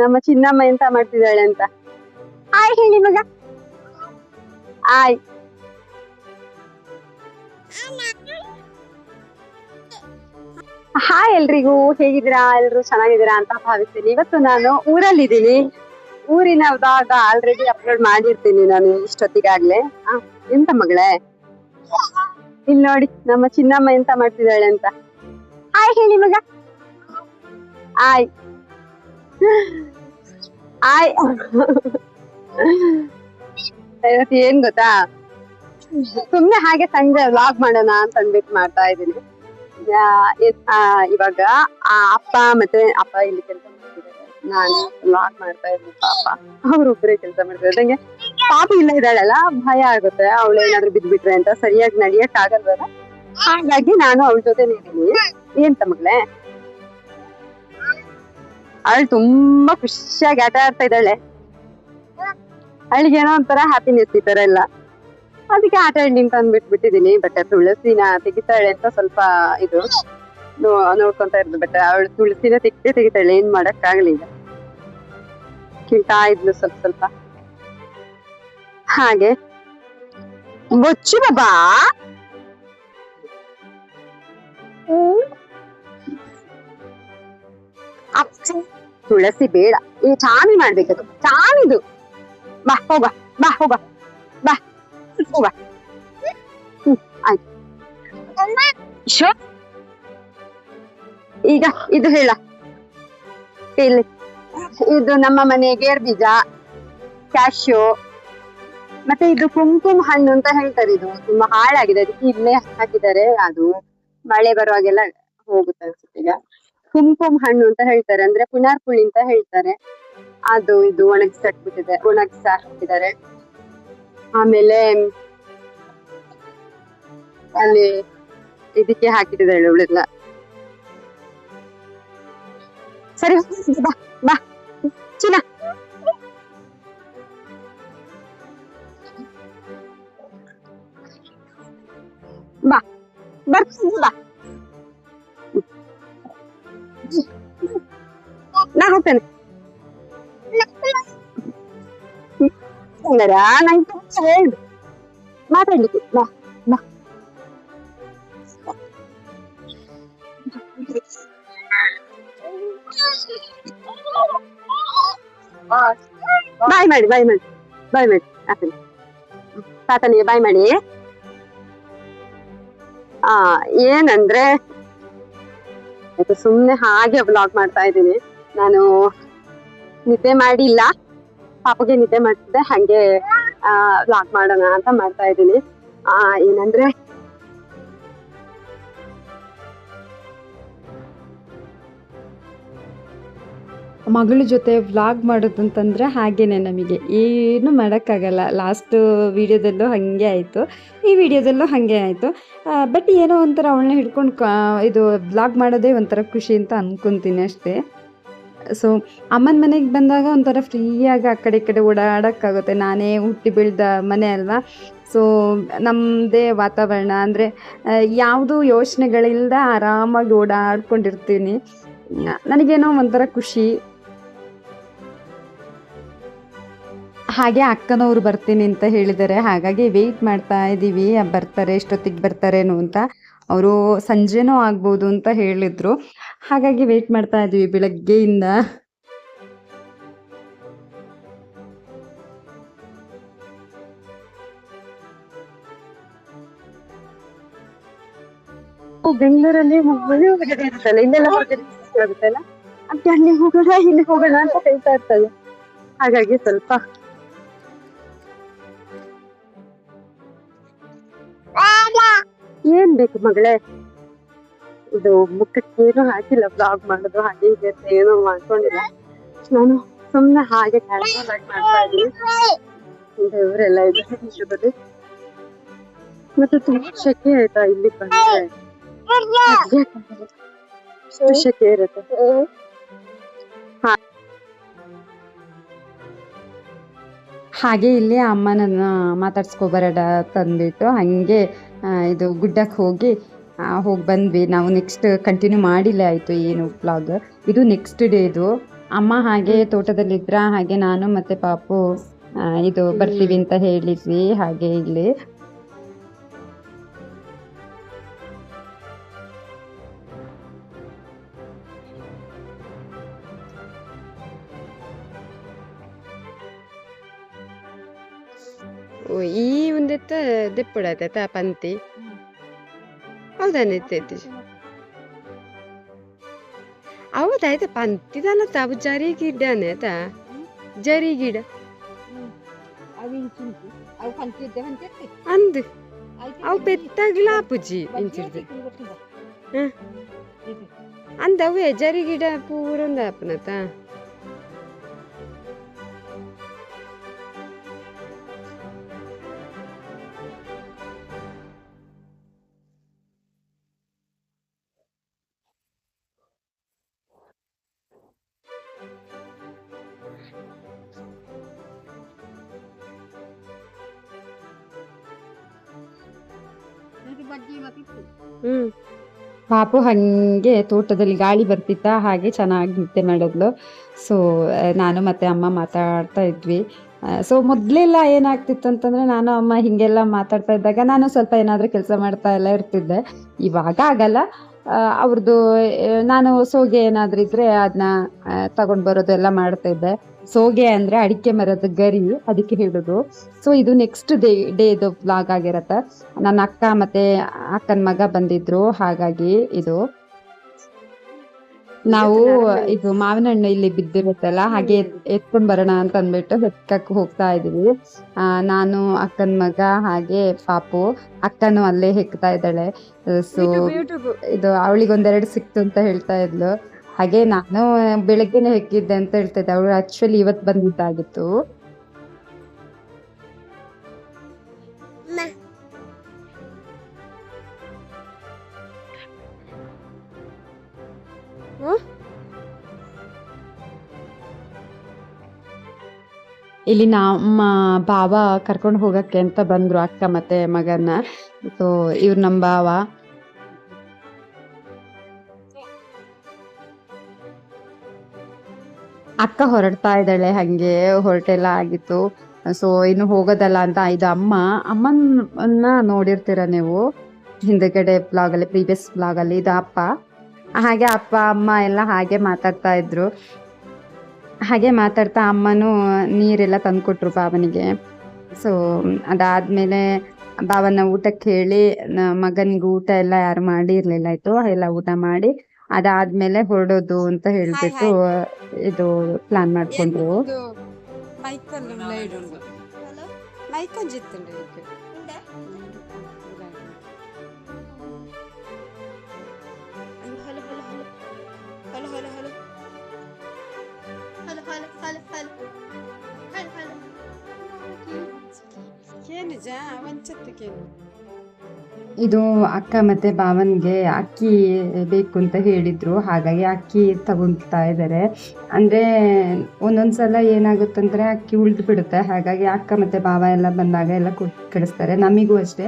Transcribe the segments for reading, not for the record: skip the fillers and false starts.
ನಮ್ಮ ಚಿನ್ನಮ್ಮ ಎಂತ ಮಾಡ್ತಿದ್ದಾಳೆ ಅಂತ. ಆಯ್ ಹೇಳಿ ಮಗ. ಆಯ್. ಹಾಯ್ ಎಲ್ರಿಗೂ, ಹೇಗಿದ್ದೀರಾ? ಎಲ್ರು ಚೆನ್ನಾಗಿದ್ದೀರಾ ಅಂತ ಭಾವಿಸ್ತೀನಿ. ಇವತ್ತು ನಾನು ಊರಲ್ಲಿದ್ದೀನಿ. ಊರಿನ ಭಾಗ ಆಲ್ರೆಡಿ ಅಪ್ಲೋಡ್ ಮಾಡಿರ್ತೀನಿ ನಾನು ಇಷ್ಟೊತ್ತಿಗಾಗ್ಲೇ. ಎಂತ ಮಗಳೇ, ಇಲ್ಲಿ ನೋಡಿ ನಮ್ಮ ಚಿನ್ನಮ್ಮ ಎಂತ ಮಾಡ್ತಿದ್ದಾಳೆ ಅಂತ. ಆಯ್ ಹೇಳಿ ಮಗ. ಆಯ್ ಆಯ್. ಇವತ್ತು ಏನ್ ಗೊತ್ತಾ, ಸುಮ್ನೆ ಹಾಗೆ ಸಂಜೆ ವ್ಲಾಗ್ ಮಾಡೋಣ ಅಂತ ಅಂದ್ಬಿಟ್ಟು ಮಾಡ್ತಾ ಇದ್ದೀನಿ. ಇವಾಗ ಅಪ್ಪ ಮತ್ತೆ ಅಪ್ಪ ಇಲ್ಲಿ ಕೆಲಸ ಮಾಡ್ತಿದ್ದಾರೆ, ನಾನು ವ್ಲಾಗ್ ಮಾಡ್ತಾ ಇದ್ದೀನಿ. ಪಾಪ ಅವ್ರೊಬ್ಬರೇ ಕೆಲಸ ಮಾಡ್ತಿದ್ದಾರೆ. ನಂಗೆ ಪಾಪ ಇಲ್ಲ ಇದ್ದಾಳಲ್ಲ, ಭಯ ಆಗುತ್ತೆ ಅವಳು ಏನಾದ್ರು ಬಿದ್ಬಿಟ್ರೆ ಅಂತ, ಸರಿಯಾಗಿ ನಡಿಯಕ್ ಆಗಲ್ವಲ್ಲ, ಹಾಗಾಗಿ ನಾನು ಅವಳ ಜೊತೆ ಇದ್ದೀನಿ. ಎಂತ ಮಗಳೇ, ಅವಳು ತುಂಬಾ ಖುಷಿಯಾಗಿ ಆಟ ಆಡ್ತಾ ಇದ್ದಾಳೆ. ಅವಳಿಗೆ ಏನೋ ಒಂಥರ ಹ್ಯಾಪಿನೆಸ್ ಈ ತರ ಎಲ್ಲ, ಅದಕ್ಕೆ ಆಟ ಆಡಿ ಅಂತ ಅಂದ್ಬಿಟ್ಬಿಟ್ಟಿದೀನಿ. ಬಟ್ ತುಳಸಿನ ತೆಗಿತಾಳೆ ಅಂತ ಸ್ವಲ್ಪ ಇದು ನೋಡ್ಕೊಂತ ಇರೋದು. ಬಟ್ ಅವಳು ತುಳಸಿನ ತೆಗಿತಾಳೆ, ಏನ್ ಮಾಡಕ್ ಆಗ್ಲಿ. ಈಗ ಕಿಳ್ತಾ ಇದ್ಲು ಸ್ವಲ್ಪ ಸ್ವಲ್ಪ ಹಾಗೆ. ಬೊಚ್ಚು ಬಾಬಾ, ತುಳಸಿ ಬೇಡ, ಈ ಚಾಮಿ ಮಾಡ್ಬೇಕದು, ಚಾಮಿದು. ಬಾ ಹೋಗ, ಬಾ ಹೋಗ, ಬಾ ಹೋಗ. ಆಯ್ತು. ಈಗ ಇದು ಹೇಳ, ಇಲ್ಲಿ ಇದು ನಮ್ಮ ಮನೆ ಗೇರ್ ಬೀಜ, ಕ್ಯಾಶ್ಯೂ, ಮತ್ತೆ ಇದು ಕುಂಕುಮ ಹಣ್ಣು ಅಂತ ಹೇಳ್ತಾರೆ. ಇದು ತುಂಬಾ ಹಾಳಾಗಿದೆ, ಅದಕ್ಕೆ ಇಲ್ಲೇ ಹಾಕಿದ್ದಾರೆ. ಅದು ಮಳೆ ಬರುವಾಗೆಲ್ಲ ಹೋಗುತ್ತೆ ಅನ್ಸುತ್ತೆ. ಈಗ ಕುಂಕುಮ ಹಣ್ಣು ಅಂತ ಹೇಳ್ತಾರೆ, ಅಂದ್ರೆ ಪುನಾರ್ಪುಳಿ ಅಂತ ಹೇಳ್ತಾರೆ. ಅದು ಇದು ಒಣಗಿಸಿ ಹಾಕಿದ್ದಾರೆ. ಆಮೇಲೆ ಅಲ್ಲಿ ಇದಕ್ಕೆ ಹಾಕಿಟ್ಟಿದ್ದಾಳೆ ಅವಳೆಲ್ಲ. ಸರಿ ಬಾ ಬಾ ಚಿನ್ನ, ಬಾ ಬರ್ತೀನಿ ಬಾ, ನಾ ಹೋಗ್ತೇನೆ. ನಂಗೆ ಹೇಳು ಮಾತಾಡ್ಲಿಕ್ಕೆ. ಬಾ ಬಾ ಬಾಯ್ ಮಾಡಿ, ಬಾಯ್ ಮಾಡಿ, ಬಾಯ್ ಮಾಡಿ ತಾತನಿಗೆ ಬಾಯ್ ಮಾಡಿ. ಏನಂದ್ರೆ ಸುಮ್ನೆ ಹಾಗೆ ವ್ಲಾಗ್ ಮಾಡ್ತಾ ಇದ್ದೀನಿ. ನಾನು ನಿದ್ದೆ ಮಾಡಿಲ್ಲ, ಪಾಪಗೆ ನಿದ್ದೆ ಮಾಡ್ತಿದ್ದೆ, ಹಂಗೆ ವ್ಲಾಗ್ ಮಾಡೋಣ ಅಂತ ಮಾಡ್ತಾ ಇದ್ದೀನಿ. ಏನಂದ್ರೆ ಮಗಳ ಜೊತೆ ವ್ಲಾಗ್ ಮಾಡೋದಂತಂದರೆ ಹಾಗೇನೆ, ನಮಗೆ ಏನು ಮಾಡೋಕ್ಕಾಗಲ್ಲ. ಲಾಸ್ಟ್ ವೀಡಿಯೋದಲ್ಲೂ ಹಾಗೆ ಆಯಿತು, ಈ ವಿಡಿಯೋದಲ್ಲೂ ಹಾಗೆ ಆಯಿತು. ಬಟ್ ಏನೋ ಒಂಥರ ಅವಳನ್ನ ಹಿಡ್ಕೊಂಡು ಇದು ವ್ಲಾಗ್ ಮಾಡೋದೇ ಒಂಥರ ಖುಷಿ ಅಂತ ಅಂದ್ಕೊತೀನಿ ಅಷ್ಟೇ. ಸೊ ಅಮ್ಮನ ಮನೆಗೆ ಬಂದಾಗ ಒಂಥರ ಫ್ರೀಯಾಗಿ ಆ ಕಡೆ ಈ ಕಡೆ ಓಡಾಡೋಕ್ಕಾಗುತ್ತೆ. ನಾನೇ ಹುಟ್ಟಿ ಬೆಳೆದ ಮನೆ ಅಲ್ವಾ, ಸೊ ನಮ್ಮದೇ ವಾತಾವರಣ, ಅಂದರೆ ಯಾವುದೂ ಯೋಚನೆಗಳಿಲ್ಲದ ಆರಾಮಾಗಿ ಓಡಾಡ್ಕೊಂಡಿರ್ತೀನಿ. ನನಗೇನೋ ಒಂಥರ ಖುಷಿ. ಹಾಗೆ ಅಕ್ಕನವರು ಬರ್ತೀನಿ ಅಂತ ಹೇಳಿದ್ದಾರೆ, ಹಾಗಾಗಿ ವೆಯ್ಟ್ ಮಾಡ್ತಾ ಇದ್ದೀವಿ, ಬರ್ತಾರೆ, ಎಷ್ಟೊತ್ತಿಗೆ ಬರ್ತಾರೇನೋ ಅಂತ. ಅವರು ಸಂಜೆನೂ ಆಗ್ಬೋದು ಅಂತ ಹೇಳಿದರು, ಹಾಗಾಗಿ ವೆಯ್ಟ್ ಮಾಡ್ತಾ ಇದ್ದೀವಿ ಬೆಳಗ್ಗೆಯಿಂದ. ಬೆಂಗಳೂರಲ್ಲಿ ಮನೆ ಹೊರಗಡೆ ಇರುತ್ತಲ್ಲ, ಇಲ್ಲೆಲ್ಲ ಹೊರಗಡೆ ಆಗುತ್ತಲ್ಲ, ಅದಕ್ಕೆ ಅಲ್ಲಿ ಹೋಗೋಣ ಇಲ್ಲಿ ಹೋಗೋಣ ಅಂತ ಹೇಳ್ತಾ ಇರ್ತದೆ. ಹಾಗಾಗಿ ಸ್ವಲ್ಪ ಏನ್ ಬೇಕು ಮಗಳೇ, ಇದು ಮುಖಕ್ಕೇನು ಹಾಕಿಲ್ಲ, ಬ್ಲಾಗ್ ಮಾಡೋದು ಹಾಗೆ ಇದೆ ಅಂತ ಏನೋ ಮಾಡ್ಕೊಂಡಿಲ್ಲ. ನಾನು ಸುಮ್ನೆ ಹಾಗೆ ಕ್ಯಾಶುವಲ್ ಆಗಿ ಮಾಡ್ತಾ ಇದ್ದೀನಿ. ಇವರೆಲ್ಲ ಇದ್ದಾರೆ. ಮತ್ತೆ ತುಂಬಾ ಶೆಕೆ ಆಯ್ತಾ, ಇಲ್ಲಿ ಬಂದ್ರೆ ಶೆಕೆ ಇರುತ್ತೆ. ಹಾಗೆ ಇಲ್ಲಿ ಅಮ್ಮನನ್ನು ಮಾತಾಡ್ಸ್ಕೊಬರೋಣ ತಂದ್ಬಿಟ್ಟು ಹಾಗೆ ಇದು ಗುಡ್ಡಕ್ಕೆ ಹೋಗಿ ಬಂದ್ವಿ. ನಾವು ನೆಕ್ಸ್ಟ್ ಕಂಟಿನ್ಯೂ ಮಾಡಿಲ್ಲ ಆಯಿತು ಏನು ವ್ಲಾಗ್. ಇದು ನೆಕ್ಸ್ಟ್ ಡೇ. ಇದು ಅಮ್ಮ ಹಾಗೆ ತೋಟದಲ್ಲಿದ್ರ, ಹಾಗೆ ನಾನು ಮತ್ತೆ ಪಾಪು ಇದು ಬರ್ತೀವಿ ಅಂತ ಹೇಳಿದ್ವಿ. ಹಾಗೆ ಇಲ್ಲಿ ಈ ಒಂದೆತ್ತ ದೆಪ್ಪುಡಾಯ್ತ ಪಂತಿ ಹೌದಾನೈತೈತಿ ಹೌದಾಯ್ತ ಪಂತಿದಲ್ಲ ಅವು ಜರಿ ಗಿಡನೇ ಆಯ್ತಾ ಜರಿ ಗಿಡ ಅಂದ್ ಅವು ಪೆತ್ತಾಗ್ಲ ಪೂಜಿ ಇಂಚಿರ್ದು ಅಂದವೇ ಜರಿ ಗಿಡ ಪೂರೊಂದು ಆಪನತ ಪಾಪು ಹಂಗೆ ತೋಟದಲ್ಲಿ ಗಾಳಿ ಬರ್ತಿತ್ತ, ಹಾಗೆ ಚೆನ್ನಾಗಿ ನಿದ್ದೆ ಮಾಡಿದ್ಲು. ಸೊ ನಾನು ಮತ್ತೆ ಅಮ್ಮ ಮಾತಾಡ್ತಾ ಇದ್ವಿ. ಸೊ ಮೊದಲೆಲ್ಲ ಏನಾಗ್ತಿತ್ತು ಅಂತಂದ್ರೆ, ನಾನು ಅಮ್ಮ ಹಿಂಗೆಲ್ಲ ಮಾತಾಡ್ತಾ ಇದ್ದಾಗ ನಾನು ಸ್ವಲ್ಪ ಏನಾದರೂ ಕೆಲಸ ಮಾಡ್ತಾ ಎಲ್ಲ ಇರ್ತಿದ್ದೆ. ಇವಾಗ ಆಗಲ್ಲ. ಅವ್ರದ್ದು ನಾನು ಸೋಗೆ ಏನಾದರೂ ಇದ್ರೆ ಅದನ್ನ ತಗೊಂಡು ಬರೋದು ಎಲ್ಲ ಮಾಡ್ತಾ ಇದ್ದೆ. ಸೋಗೆ ಅಂದ್ರೆ ಅಡಿಕೆ ಮರದ ಗರಿ, ಅದಕ್ಕೆ ಹೇಳೋದು. ಸೊ ಇದು ನೆಕ್ಸ್ಟ್ ಡೇದು ವ್ಲಾಗ್ ಆಗಿರತ್ತೆ. ನನ್ನ ಅಕ್ಕ ಮತ್ತೆ ಅಕ್ಕನ ಮಗ ಬಂದಿದ್ರು, ಹಾಗಾಗಿ ಇದು ನಾವು ಇದು ಮಾವಿನ ಹಣ್ಣು ಇಲ್ಲಿ ಬಿದ್ದಿರುತ್ತಲ್ಲ, ಹಾಗೆ ಎತ್ಕೊಂಡ್ ಬರೋಣ ಅಂತ ಅಂದ್ಬಿಟ್ಟು ಎತ್ಕಕ್ ಹೋಗ್ತಾ ಇದೀವಿ. ನಾನು ಅಕ್ಕನ ಮಗ ಹಾಗೆ ಪಾಪು, ಅಕ್ಕನು ಅಲ್ಲೇ ಹೆಕ್ತಾ ಇದ್ದಾಳೆ. ಸೊ ಇದು ಅವಳಿಗೊಂದೆರಡು ಸಿಕ್ತು ಅಂತ ಹೇಳ್ತಾ ಇದ್ಲು. ಹಾಗೆ ನಾನು ಬೆಳಗ್ಗೆನೆ ಹೆಕ್ಕಿದ್ದೆ ಅಂತ ಹೇಳ್ತಾ ಇದ್ದೆ. ಅವಳು ಆಕ್ಚುಲಿ ಇವತ್ತು ಬಂದಿದ್ದಾಗಿತ್ತು. ಇಲ್ಲಿ ನಮ್ಮ ಭಾವ ಕರ್ಕೊಂಡು ಹೋಗಕ್ಕೆ ಅಂತ ಬಂದ್ರು, ಅಕ್ಕ ಮತ್ತೆ ಮಗನ್ನ. ಸೊ ಇವ್ರು ನಮ್ಮ ಭಾವ. ಅಕ್ಕ ಹೊರಡ್ತಾ ಇದ್ದಾಳೆ, ಹಂಗೆ ಹೊರಟೆಲ್ಲ ಆಗಿತ್ತು. ಸೊ ಇನ್ನು ಹೋಗೋದಲ್ಲ ಅಂತ ಇದು ಅಮ್ಮನ್ನ ನೋಡಿರ್ತೀರ ನೀವು ಹಿಂದೆಗಡೆ ಬ್ಲಾಗಲ್ಲಿ, ಪ್ರೀವಿಯಸ್ ಬ್ಲಾಗಲ್ಲಿ. ಇದು ಅಪ್ಪ. ಹಾಗೆ ಅಪ್ಪ ಅಮ್ಮ ಎಲ್ಲ ಹಾಗೆ ಮಾತಾಡ್ತಾ ಇದ್ರು. ಹಾಗೆ ಮಾತಾಡ್ತಾ ಅಮ್ಮನೂ ನೀರೆಲ್ಲ ತಂದ್ಕೊಟ್ರು ಭಾವನಿಗೆ. ಸೊ ಅದಾದ್ಮೇಲೆ ಭಾವನ ಊಟಕ್ಕೆ ಹೇಳಿ, ಮಗನಿಗೆ ಊಟ ಎಲ್ಲ ಯಾರು ಮಾಡಿರ್ಲಿಲ್ಲ ಆಯ್ತು, ಎಲ್ಲ ಊಟ ಮಾಡಿ ಅದಾದ್ಮೇಲೆ ಹೊರಡೋದು ಅಂತ ಹೇಳ್ಬಿಟ್ಟು ಇದು ಪ್ಲಾನ್ ಮಾಡ್ಕೊಂಡ್ರು. ಇದು ಅಕ್ಕ ಮತ್ತೆ ಭಾವನ್ಗೆ ಅಕ್ಕಿ ಬೇಕು ಅಂತ ಹೇಳಿದ್ರು, ಹಾಗಾಗಿ ಅಕ್ಕಿ ತಗೊಳ್ತಾ ಇದ್ದಾರೆ. ಅಂದ್ರೆ ಒಂದೊಂದ್ಸಲ ಏನಾಗುತ್ತಂದ್ರೆ ಅಕ್ಕಿ ಉಳಿದು ಬಿಡುತ್ತೆ, ಹಾಗಾಗಿ ಅಕ್ಕ ಮತ್ತೆ ಭಾವ ಎಲ್ಲ ಬಂದಾಗ ಎಲ್ಲ ಕೊಟ್ಟು ಕಳಿಸ್ತಾರೆ. ನಮಿಗೂ ಅಷ್ಟೇ,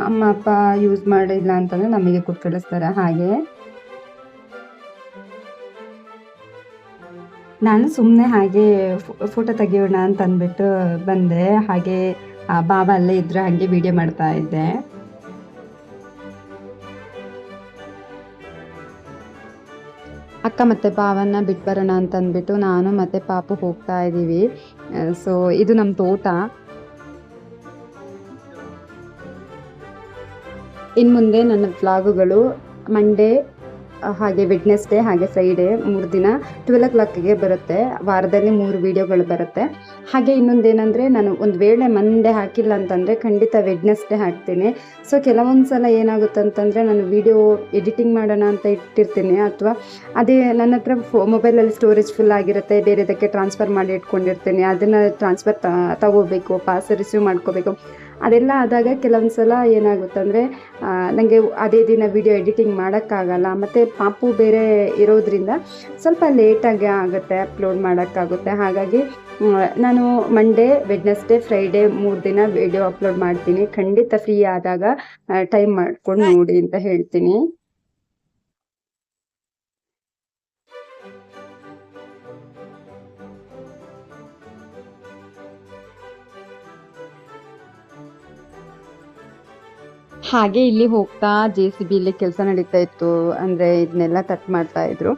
ಅಮ್ಮ ಅಪ್ಪ ಯೂಸ್ ಮಾಡಿಲ್ಲ ಅಂತಂದ್ರೆ ನಮಗೆ ಕೊಟ್ಟು ಕಳಿಸ್ತಾರೆ. ಹಾಗೆ ನಾನು ಸುಮ್ಮನೆ ಹಾಗೆ ಫೋಟೋ ತೆಗಿಯೋಣ ಅಂತ ಅಂದ್ಬಿಟ್ಟು ಬಂದೆ. ಹಾಗೆ ಭಾವ ಅಲ್ಲೇ ಇದ್ರು, ಹಾಗೆ ವಿಡಿಯೋ ಮಾಡ್ತಾ ಇದ್ದೆ. ಅಕ್ಕ ಮತ್ತೆ ಭಾವನ್ನ ಬಿಟ್ಟು ಬರೋಣ ಅಂತ ಅಂದ್ಬಿಟ್ಟು ನಾನು ಮತ್ತೆ ಪಾಪು ಹೋಗ್ತಾ ಇದ್ದೀವಿ. ಸೊ ಇದು ನಮ್ಮ ತೋಟ. ಇನ್ನು ಮುಂದೆ ನನ್ನ ವ್ಲಾಗುಗಳು ಮಂಡೇ ಹಾಗೆ ವೆಡ್ನೆಸ್ಡೇ ಹಾಗೆ ಫ್ರೈಡೇ 3 ದಿನ 12 o'clockಗೆ ಬರುತ್ತೆ. ವಾರದಲ್ಲಿ 3 ವಿಡಿಯೋಗಳು ಬರುತ್ತೆ. ಹಾಗೆ ಇನ್ನೊಂದೇನೆಂದರೆ, ನಾನು ಒಂದು ವೇಳೆ ಮಂಡೇ ಹಾಕಿಲ್ಲ ಅಂತಂದರೆ ಖಂಡಿತ ವೆಡ್ನೆಸ್ಡೇ ಹಾಕ್ತೀನಿ. ಸೊ ಕೆಲವೊಂದು ಸಲ ಏನಾಗುತ್ತೆ ಅಂತಂದರೆ, ನಾನು ವಿಡಿಯೋ ಎಡಿಟಿಂಗ್ ಮಾಡೋಣ ಅಂತ ಇಟ್ಟಿರ್ತೀನಿ, ಅಥವಾ ಅದೇ ನನ್ನ ಹತ್ರ ಮೊಬೈಲಲ್ಲಿ ಸ್ಟೋರೇಜ್ ಫುಲ್ ಆಗಿರುತ್ತೆ, ಬೇರೆದಕ್ಕೆ ಟ್ರಾನ್ಸ್ಫರ್ ಮಾಡಿ ಇಟ್ಕೊಂಡಿರ್ತೀನಿ. ಅದನ್ನು ಟ್ರಾನ್ಸ್ಫರ್ ತಗೋಬೇಕು, ಪಾಸ್ ರಿಸೀವ್ ಮಾಡ್ಕೋಬೇಕು. ಅದೆಲ್ಲ ಆದಾಗ ಕೆಲವೊಂದು ಸಲ ಏನಾಗುತ್ತೆ ಅಂದರೆ, ನನಗೆ ಅದೇ ದಿನ ವಿಡಿಯೋ ಎಡಿಟಿಂಗ್ ಮಾಡೋಕ್ಕಾಗಲ್ಲ. ಮತ್ತು ಪಾಪು ಬೇರೆ ಇರೋದ್ರಿಂದ ಸ್ವಲ್ಪ ಲೇಟಾಗಿ ಆಗುತ್ತೆ ಅಪ್ಲೋಡ್ ಮಾಡೋಕ್ಕಾಗುತ್ತೆ. ಹಾಗಾಗಿ ನಾನು ಮಂಡೇ, ವೆಡ್ನೆಸ್ಡೇ, ಫ್ರೈಡೇ 3 ದಿನ ವಿಡಿಯೋ ಅಪ್ಲೋಡ್ ಮಾಡ್ತೀನಿ. ಖಂಡಿತ ಫ್ರೀ ಆದಾಗ ಟೈಮ್ ಮಾಡ್ಕೊಂಡು ನೋಡಿ ಅಂತ ಹೇಳ್ತೀನಿ. ಹಾಗೆ ಇಲ್ಲಿ ಹೋಗ್ತಾ JCB ಇಲ್ಲಿ ಕೆಲಸ ನಡೀತಾ ಇತ್ತು, ಅಂದರೆ ಇದನ್ನೆಲ್ಲ ಕಟ್ ಮಾಡ್ತಾ ಇದ್ರು.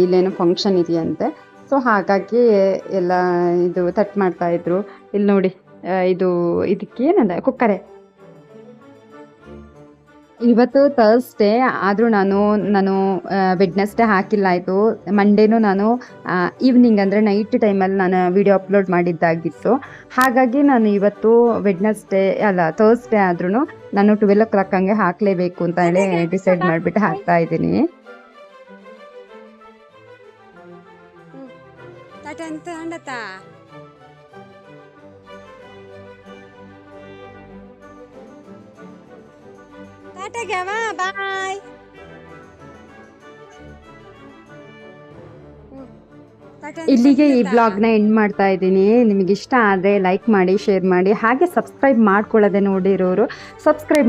ಇಲ್ಲೇನೋ ಫಂಕ್ಷನ್ ಇದೆಯಂತೆ, ಸೊ ಹಾಗಾಗಿ ಎಲ್ಲ ಇದು ಕಟ್ ಮಾಡ್ತಾ ಇದ್ರು. ಇಲ್ಲಿ ನೋಡಿ ಇದಕ್ಕೇನದ ಕುಕ್ಕರೆ. ಇವತ್ತು ಥರ್ಸ್ಡೇ ಆದರೂ ನಾನು ವೆಡ್ನೆಸ್ಡೇ ಹಾಕಿಲ್ಲ. ಆಯಿತು, ಮಂಡೇನೂ ನಾನು ಈವ್ನಿಂಗ್ ಅಂದರೆ ನೈಟ್ ಟೈಮಲ್ಲಿ ನಾನು ವಿಡಿಯೋ ಅಪ್ಲೋಡ್ ಮಾಡಿದ್ದಾಗಿತ್ತು. ಹಾಗಾಗಿ ನಾನು ಇವತ್ತು ಥರ್ಸ್ಡೇ ಆದ್ರೂ ನಾನು 12 o'clock ಹಂಗೆ ಹಾಕಲೇಬೇಕು ಅಂತ ಹೇಳಿ ಡಿಸೈಡ್ ಮಾಡಿಬಿಟ್ಟು ಹಾಕ್ತಾ ಇದ್ದೀನಿ. ಬಾಯ್. ಇಲ್ಲಿಗೆ ಈ ಬ್ಲಾಗ್ನ ಎಂಡ್ ಮಾಡ್ತಾ ಇದ್ದೀನಿ. ನಿಮಗೆ ಇಷ್ಟ ಆದರೆ ಲೈಕ್ ಮಾಡಿ, ಶೇರ್ ಮಾಡಿ, ಹಾಗೆ ಸಬ್ಸ್ಕ್ರೈಬ್ ಮಾಡ್ಕೊಳ್ಳೋದೆ ನೋಡಿರೋರು ಸಬ್ಸ್ಕ್ರೈಬ್